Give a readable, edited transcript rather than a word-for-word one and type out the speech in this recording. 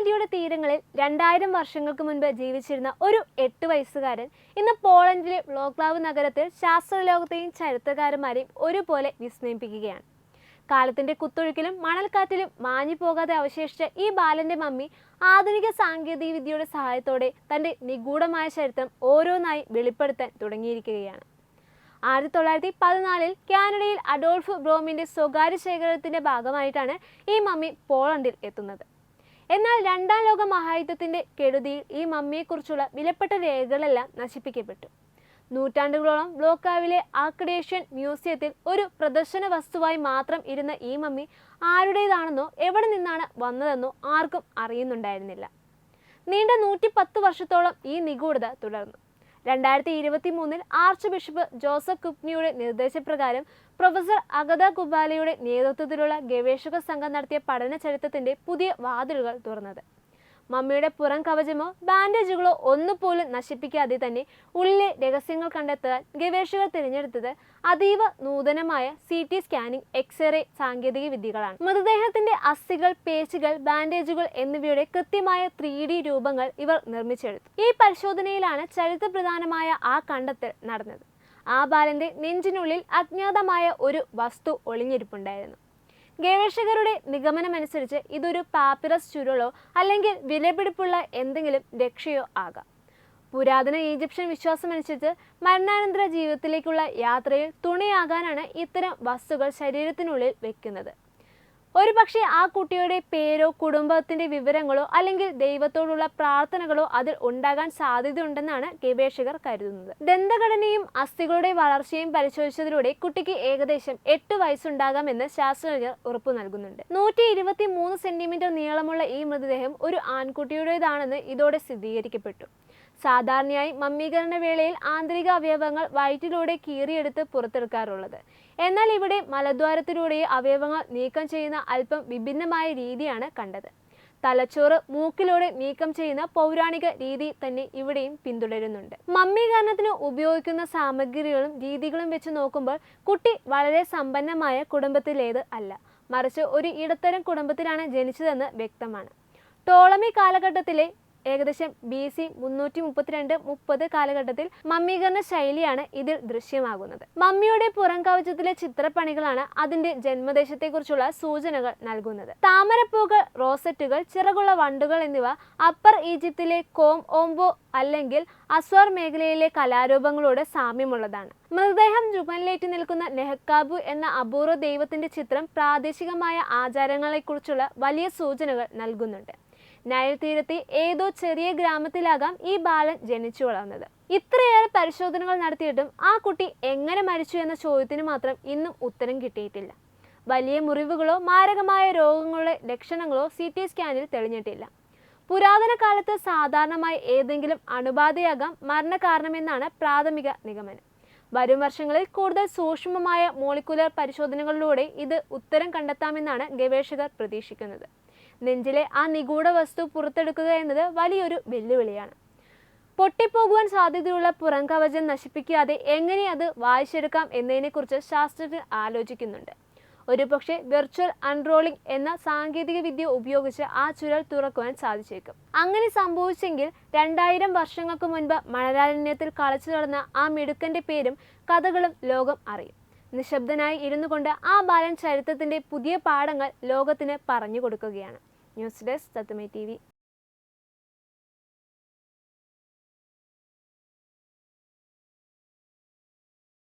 നദിയുടെ തീരങ്ങളിൽ 2000 വർഷങ്ങൾക്ക് മുൻപ് ജീവിച്ചിരുന്ന ഒരു 8 വയസ്സുകാരൻ ഇന്ന് പോളണ്ടിലെ വ്ളോക്ലാവ് നഗരത്തിൽ ശാസ്ത്രലോകത്തെയും ചരിത്രകാരന്മാരെയും ഒരുപോലെ വിസ്മയിപ്പിക്കുകയാണ്. കാലത്തിന്റെ കുത്തൊഴുക്കിലും മണൽക്കാറ്റിലും മാഞ്ഞു പോകാതെ അവശേഷിച്ച ഈ ബാലന്റെ മമ്മി ആധുനിക സാങ്കേതിക വിദ്യയുടെ സഹായത്തോടെ തന്റെ നിഗൂഢമായ ചരിത്രം ഓരോന്നായി വെളിപ്പെടുത്താൻ തുടങ്ങിയിരിക്കുകയാണ്. 1914 കാനഡയിൽ അഡോൾഫ് ബ്രോമിന്റെ സ്വകാര്യ ശേഖരത്തിന്റെ ഭാഗമായിട്ടാണ് ഈ മമ്മി പോളണ്ടിൽ എത്തുന്നത്. എന്നാൽ രണ്ടാം ലോക മഹായുദ്ധത്തിന്റെ കെടുതിയിൽ ഈ മമ്മിയെക്കുറിച്ചുള്ള വിലപ്പെട്ട രേഖകളെല്ലാം നശിപ്പിക്കപ്പെട്ടു. നൂറ്റാണ്ടുകളോളം വ്ളോക്ലാവിലെ ആർക്കഡേഷ്യൻ മ്യൂസിയത്തിൽ ഒരു പ്രദർശന വസ്തുവായി മാത്രം ഇരുന്ന ഈ മമ്മി ആരുടേതാണെന്നോ എവിടെ നിന്നാണ് വന്നതെന്നോ ആർക്കും അറിയുന്നുണ്ടായിരുന്നില്ല. നീണ്ട 110 വർഷത്തോളം ഈ നിഗൂഢത തുടർന്നു. 2023 ആർച്ച് ബിഷപ്പ് ജോസഫ് കുപ്നിയുടെ നിർദ്ദേശപ്രകാരം പ്രൊഫസർ അഗത കുബാലയുടെ നേതൃത്വത്തിലുള്ള ഗവേഷക സംഘം നടത്തിയ പഠന ചരിത്രത്തിന്റെ പുതിയ വാതിലുകൾ തുറന്നത്. മമ്മിയുടെ പുറം കവചമോ ബാൻഡേജുകളോ ഒന്നുപോലും നശിപ്പിക്കാതെ തന്നെ ഉള്ളിലെ രഹസ്യങ്ങൾ കണ്ടെത്താൻ ഗവേഷകർ തിരഞ്ഞെടുത്തത് അതീവ നൂതനമായ CT സ്കാനിംഗ്, എക്സ്റേ സാങ്കേതിക വിദ്യകളാണ്. മൃതദേഹത്തിന്റെ അസ്ഥികൾ, പേശികൾ, ബാൻഡേജുകൾ എന്നിവയുടെ കൃത്യമായ 3D രൂപങ്ങൾ ഇവർ നിർമ്മിച്ചെടുത്തു. ഈ പരിശോധനയിലാണ് ചരിത്രപ്രധാനമായ ആ കണ്ടെത്തൽ നടന്നത്. ആ ബാലന്റെ നെഞ്ചിനുള്ളിൽ അജ്ഞാതമായ ഒരു വസ്തു ഒളിഞ്ഞിരിപ്പുണ്ടായിരുന്നു. ഗവേഷകരുടെ നിഗമനമനുസരിച്ച് ഇതൊരു പാപ്പിറസ് ചുരുളോ അല്ലെങ്കിൽ വിലപിടിപ്പുള്ള എന്തെങ്കിലും രക്ഷയോ ആകാം. പുരാതന ഈജിപ്ഷ്യൻ വിശ്വാസമനുസരിച്ച് മരണാനന്തര ജീവിതത്തിലേക്കുള്ള യാത്രയിൽ തുണയാകാനാണ് ഇത്തരം വസ്തുക്കൾ ശരീരത്തിനുള്ളിൽ വെക്കുന്നത്. ഒരുപക്ഷെ ആ കുട്ടിയുടെ പേരോ കുടുംബത്തിന്റെ വിവരങ്ങളോ അല്ലെങ്കിൽ ദൈവത്തോടുള്ള പ്രാർത്ഥനകളോ അതിൽ ഉണ്ടാകാൻ സാധ്യതയുണ്ടെന്നാണ് ഗവേഷകർ കരുതുന്നത്. ദന്തഘടനയും അസ്ഥികളുടെ വളർച്ചയും പരിശോധിച്ചതിലൂടെ കുട്ടിക്ക് ഏകദേശം 8 വയസ്സുണ്ടാകാമെന്ന് ശാസ്ത്രജ്ഞർ ഉറപ്പു നൽകുന്നുണ്ട്. 123 സെന്റിമീറ്റർ നീളമുള്ള ഈ മൃതദേഹം ഒരു ആൺകുട്ടിയുടേതാണെന്ന് ഇതോടെ സ്ഥിരീകരിക്കപ്പെട്ടു. സാധാരണയായി മമ്മീകരണ വേളയിൽ ആന്തരിക അവയവങ്ങൾ വയറ്റിലൂടെ കീറിയെടുത്ത് പുറത്തെടുക്കാറുള്ളത്. എന്നാൽ ഇവിടെ മലദ്വാരത്തിലൂടെ അവയവങ്ങൾ നീക്കം ചെയ്യുന്ന അല്പം വിഭിന്നമായ രീതിയാണ് കണ്ടത്. തലച്ചോറ് മൂക്കിലൂടെ നീക്കം ചെയ്യുന്ന പൗരാണിക രീതി തന്നെ ഇവിടെയും പിന്തുടരുന്നുണ്ട്. മമ്മീകരണത്തിന് ഉപയോഗിക്കുന്ന സാമഗ്രികളും രീതികളും വെച്ച് നോക്കുമ്പോൾ കുട്ടി വളരെ സമ്പന്നമായ കുടുംബത്തിലേത് അല്ല, മറിച്ച് ഒരു ഇടത്തരം കുടുംബത്തിലാണ് ജനിച്ചതെന്ന് വ്യക്തമാണ്. ടോളമി കാലഘട്ടത്തിലെ ഏകദേശം BC 332-30 കാലഘട്ടത്തിൽ മമ്മീകരണ ശൈലിയാണ് ഇതിൽ ദൃശ്യമാകുന്നത്. മമ്മിയുടെ പുറം കവചത്തിലെ ചിത്രപ്പണികളാണ് അതിന്റെ ജന്മദേശത്തെക്കുറിച്ചുള്ള സൂചനകൾ നൽകുന്നത്. താമരപ്പൂകൾ, റോസറ്റുകൾ, ചിറകുള്ള വണ്ടുകൾ എന്നിവ അപ്പർ ഈജിപ്തിലെ കോം ഓംബോ അല്ലെങ്കിൽ അസ്വാർ മേഖലയിലെ കലാരൂപങ്ങളോട് സാമ്യമുള്ളതാണ്. മൃതദേഹം ചുമലിലേറ്റി നിൽക്കുന്ന നെഹ്കാബു എന്ന അപൂർവ ദൈവത്തിന്റെ ചിത്രം പ്രാദേശികമായ ആചാരങ്ങളെക്കുറിച്ചുള്ള വലിയ സൂചനകൾ നൽകുന്നുണ്ട്. നൈൽ തീരത്തെ ഏതോ ചെറിയ ഗ്രാമത്തിലാകാം ഈ ബാലൻ ജനിച്ചു വളർന്നത്. ഇത്രയേറെ പരിശോധനകൾ നടത്തിയിട്ടും ആ കുട്ടി എങ്ങനെ മരിച്ചു എന്ന ചോദ്യത്തിന് മാത്രം ഇന്നും ഉത്തരം കിട്ടിയിട്ടില്ല. വലിയ മുറിവുകളോ മാരകമായ രോഗങ്ങളുടെ ലക്ഷണങ്ങളോ CT സ്കാനിൽ തെളിഞ്ഞിട്ടില്ല. പുരാതന കാലത്ത് സാധാരണമായി ഏതെങ്കിലും അണുബാധയാകാം മരണകാരണമെന്നാണ് പ്രാഥമിക നിഗമനം. വരും വർഷങ്ങളിൽ കൂടുതൽ സൂക്ഷ്മമായ മോളിക്കുലർ പരിശോധനകളിലൂടെ ഇത് ഉത്തരം കണ്ടെത്താമെന്നാണ് ഗവേഷകർ പ്രതീക്ഷിക്കുന്നത്. നെഞ്ചിലെ ആ നിഗൂഢ വസ്തു പുറത്തെടുക്കുക എന്നത് വലിയൊരു വെല്ലുവിളിയാണ്. പൊട്ടിപ്പോകുവാൻ സാധ്യതയുള്ള പുറം കവചം നശിപ്പിക്കാതെ എങ്ങനെ അത് വായിച്ചെടുക്കാം എന്നതിനെക്കുറിച്ച് ശാസ്ത്രജ്ഞർ ആലോചിക്കുന്നുണ്ട്. ഒരുപക്ഷെ വെർച്വൽ അൺറോളിംഗ് എന്ന സാങ്കേതിക വിദ്യ ഉപയോഗിച്ച് ആ ചുരുൾ തുറക്കുവാൻ സാധിച്ചേക്കും. അങ്ങനെ സംഭവിച്ചെങ്കിൽ 2000 വർഷങ്ങൾക്ക് മുൻപ് മണലാരണ്യത്തിൽ കളിച്ചു നടന്ന ആ മിടുക്കന്റെ പേരും കഥകളും ലോകം അറിയും. നിശബ്ദനായി ഇരുന്നു കൊണ്ട് ആ ബാലൻ ചരിത്രത്തിന്റെ പുതിയ പാഠങ്ങൾ ലോകത്തിന് പറഞ്ഞു കൊടുക്കുകയാണ്. ന്യൂസ് ഡെസ്ക് തത്തുമൈ TV.